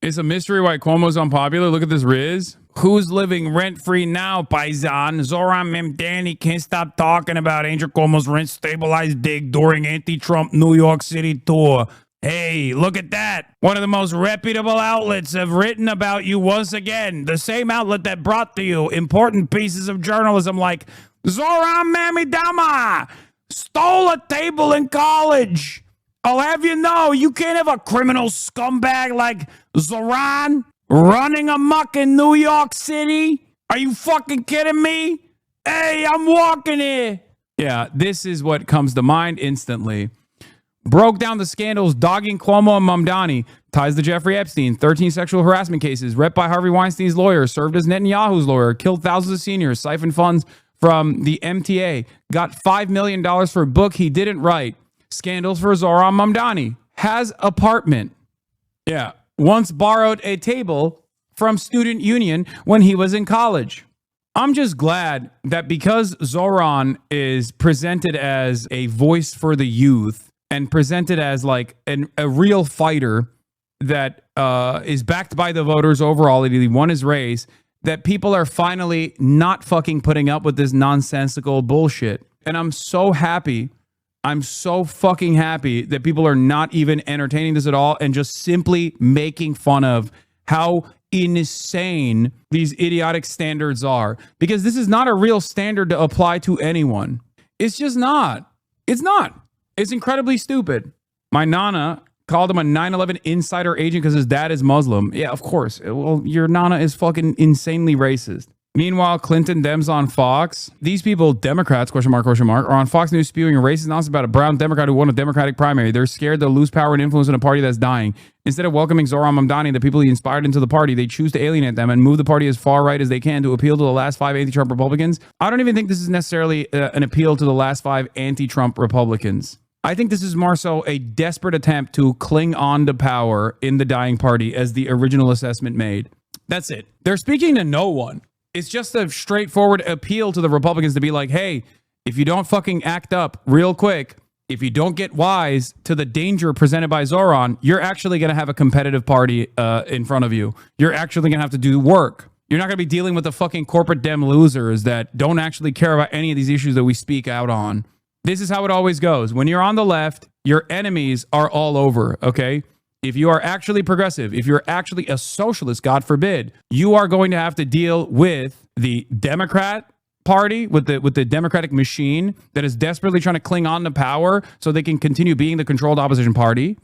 It's a mystery why Cuomo's unpopular. Look at this Riz. Who's living rent-free now, paisan? Zohran Mamdani can't stop talking about Andrew Cuomo's rent-stabilized dig during anti-Trump New York City tour. Hey, look at that. One of the most reputable outlets have written about you once again. The same outlet that brought to you important pieces of journalism like Zohran Mamdani stole a table in college. I'll have you know, you can't have a criminal scumbag like Zohran running amok in New York City. Are you fucking kidding me? Hey, I'm walking here. Yeah, this is what comes to mind instantly. Broke down the scandals dogging Cuomo and Mamdani, ties to Jeffrey Epstein, 13 sexual harassment cases, rep by Harvey Weinstein's lawyer, served as Netanyahu's lawyer, killed thousands of seniors, siphoned funds from the MTA, got $5 million for a book he didn't write. Scandals for Zohran Mamdani. Has apartment. Yeah. Once borrowed a table from student union when he was in college. I'm just glad that because Zohran is presented as a voice for the youth and presented as like a real fighter that is backed by the voters overall, he won his race, that people are finally not fucking putting up with this nonsensical bullshit. And I'm so happy. I'm so fucking happy that people are not even entertaining this at all and just simply making fun of how insane these idiotic standards are. Because this is not a real standard to apply to anyone. It's just not. It's not. It's incredibly stupid. My Nana called him a 9/11 insider agent because his dad is Muslim. Yeah, of course. Well, your Nana is fucking insanely racist. Meanwhile, Clinton Dems on Fox. These people, Democrats, question mark, are on Fox News spewing a racist nonsense about a brown Democrat who won a Democratic primary. They're scared they'll lose power and influence in a party that's dying. Instead of welcoming Zohran Mamdani and the people he inspired into the party, they choose to alienate them and move the party as far right as they can to appeal to the last 5 anti-Trump Republicans. I don't even think this is necessarily an appeal to the last 5 anti-Trump Republicans. I think this is more so a desperate attempt to cling on to power in the dying party as the original assessment made. That's it. They're speaking to no one. It's just a straightforward appeal to the Republicans to be like, hey, if you don't fucking act up real quick, if you don't get wise to the danger presented by Zohran, you're actually going to have a competitive party in front of you. You're actually going to have to do work. You're not going to be dealing with the fucking corporate Dem losers that don't actually care about any of these issues that we speak out on. This is how it always goes. When you're on the left, your enemies are all over, okay? If you are actually progressive, if you're actually a socialist, God forbid, you are going to have to deal with the Democrat Party, with the Democratic machine that is desperately trying to cling on to power so they can continue being the controlled opposition party,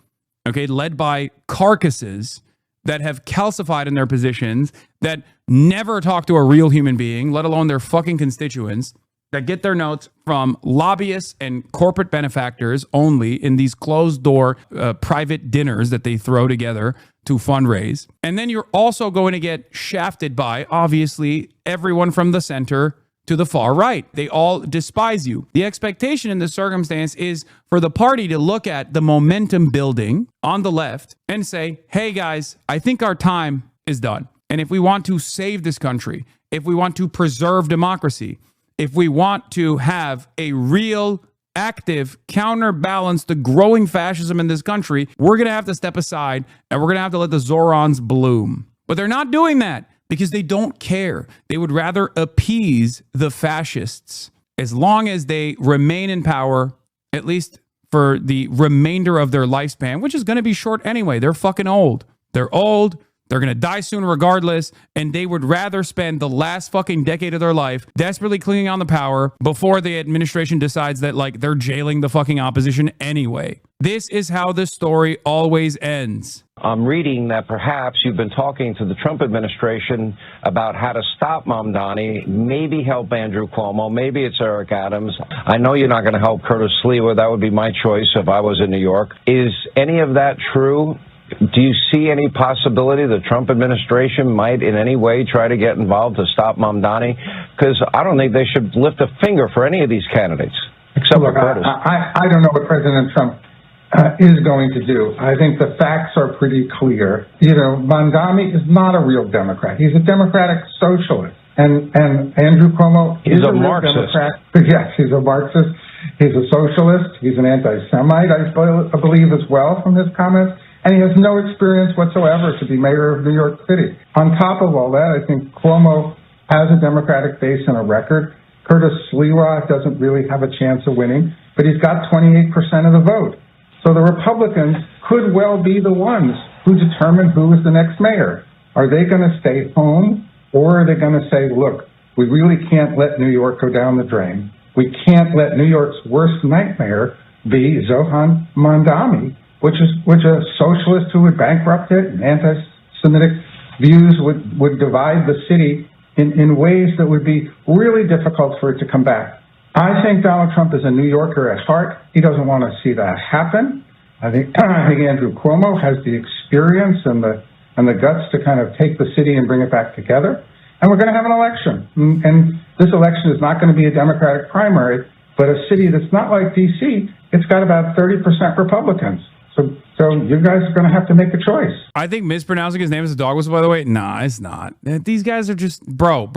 okay, led by carcasses that have calcified in their positions, that never talk to a real human being, let alone their fucking constituents, that get their notes from lobbyists and corporate benefactors only in these closed-door private dinners that they throw together to fundraise. And then you're also going to get shafted by, obviously, everyone from the center to the far right. They all despise you. The expectation in this circumstance is for the party to look at the momentum building on the left and say, hey, guys, I think our time is done. And if we want to save this country, if we want to preserve democracy, if we want to have a real, active counterbalance to growing fascism in this country, we're going to have to step aside and we're going to have to let the Zohrans bloom. But they're not doing that because they don't care. They would rather appease the fascists as long as they remain in power, at least for the remainder of their lifespan, which is going to be short anyway. They're fucking old. They're old. They're going to die soon regardless, and they would rather spend the last fucking decade of their life desperately clinging on the power before the administration decides that, like, they're jailing the fucking opposition anyway. This is how the story always ends. I'm reading that perhaps you've been talking to the Trump administration about how to stop Mamdani, maybe help Andrew Cuomo, maybe it's Eric Adams. I know you're not going to help Curtis Sliwa. That would be my choice if I was in New York. Is any of that true? Do you see any possibility the Trump administration might in any way try to get involved to stop Mamdani? Because I don't think they should lift a finger for any of these candidates, except for Curtis. I don't know what President Trump is going to do. I think the facts are pretty clear. You know, Mamdani is not a real Democrat. He's a Democratic socialist. And Andrew Cuomo is a real Democrat. Yes, he's a Marxist. He's a socialist. He's an anti-Semite, I believe, as well, from his comments. and he has no experience whatsoever to be mayor of New York City. On top of all that, I think Cuomo has a Democratic base and a record. Curtis Sliwa doesn't really have a chance of winning, but he's got 28% of the vote. So the Republicans could well be the ones who determine who is the next mayor. Are they going to stay home, or are they going to say, look, we really can't let New York go down the drain. We can't let New York's worst nightmare be Zohran Mamdani, which a socialist who would bankrupt it, and anti-Semitic views would divide the city in ways that would be really difficult for it to come back. I think Donald Trump is a New Yorker at heart. He doesn't want to see that happen. I think Andrew Cuomo has the experience and the guts to kind of take the city and bring it back together. And we're going to have an election. And this election is not going to be a Democratic primary, but a city that's not like D.C., it's got about 30% Republicans. So you guys are going to have to make a choice. I think mispronouncing his name as a dog whistle, by the way, nah, it's not. These guys are just, bro.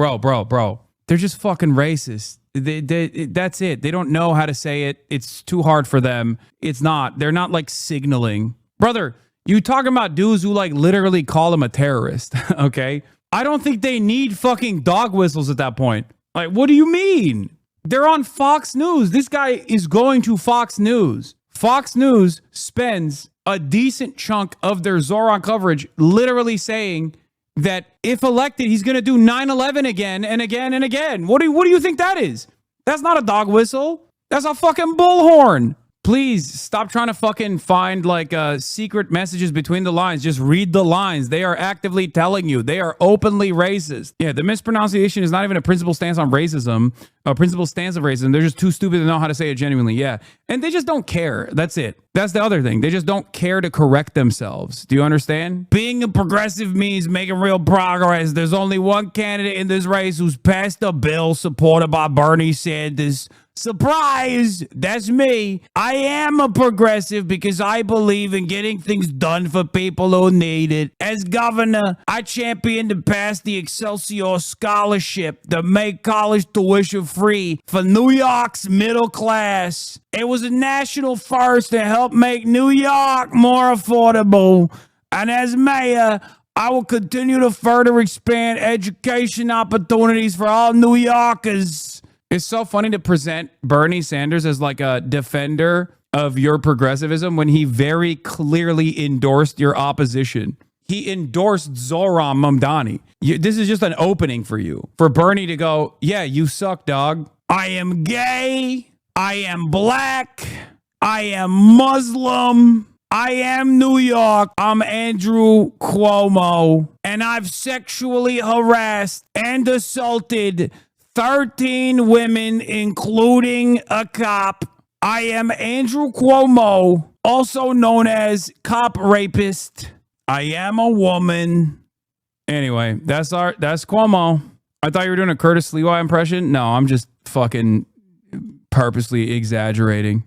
They're just fucking racist. That's it. They don't know how to say it. It's too hard for them. It's not. They're not like signaling. Brother, you talking about dudes who like literally call him a terrorist, okay? I don't think they need fucking dog whistles at that point. Like, what do you mean? They're on Fox News. This guy is going to Fox News. Fox News spends a decent chunk of their Zohran coverage literally saying that if elected, he's going to do 9/11 again and again and again. What do you think that is? That's not a dog whistle. That's a fucking bullhorn. Please stop trying to fucking find like secret messages between the lines. Just read the lines. They are actively telling you. They are openly racist. Yeah, the mispronunciation is not even a principal stance on racism, a principal stance of racism. They're just too stupid to know how to say it genuinely. Yeah. And they just don't care. That's it. That's the other thing. They just don't care to correct themselves. Do you understand? Being a progressive means making real progress. There's only one candidate in this race who's passed a bill supported by Bernie Sanders. Surprise! That's me. I am a progressive because I believe in getting things done for people who need it. As governor, I championed to pass the Excelsior Scholarship to make college tuition free for New York's middle class. It was a national first to help make New York more affordable. And as mayor, I will continue to further expand education opportunities for all New Yorkers. It's so funny to present Bernie Sanders as like a defender of your progressivism when he very clearly endorsed your opposition. He endorsed Zohran Mamdani. This is just an opening for you. For Bernie to go, yeah, you suck, dog. I am gay. I am black. I am Muslim. I am New York. I'm Andrew Cuomo. And I've sexually harassed and assaulted 13 women, including a cop. I am Andrew Cuomo, also known as cop rapist. I am a woman. Anyway, that's Cuomo. I thought you were doing a Curtis Sliwa impression. No, I'm just fucking purposely exaggerating.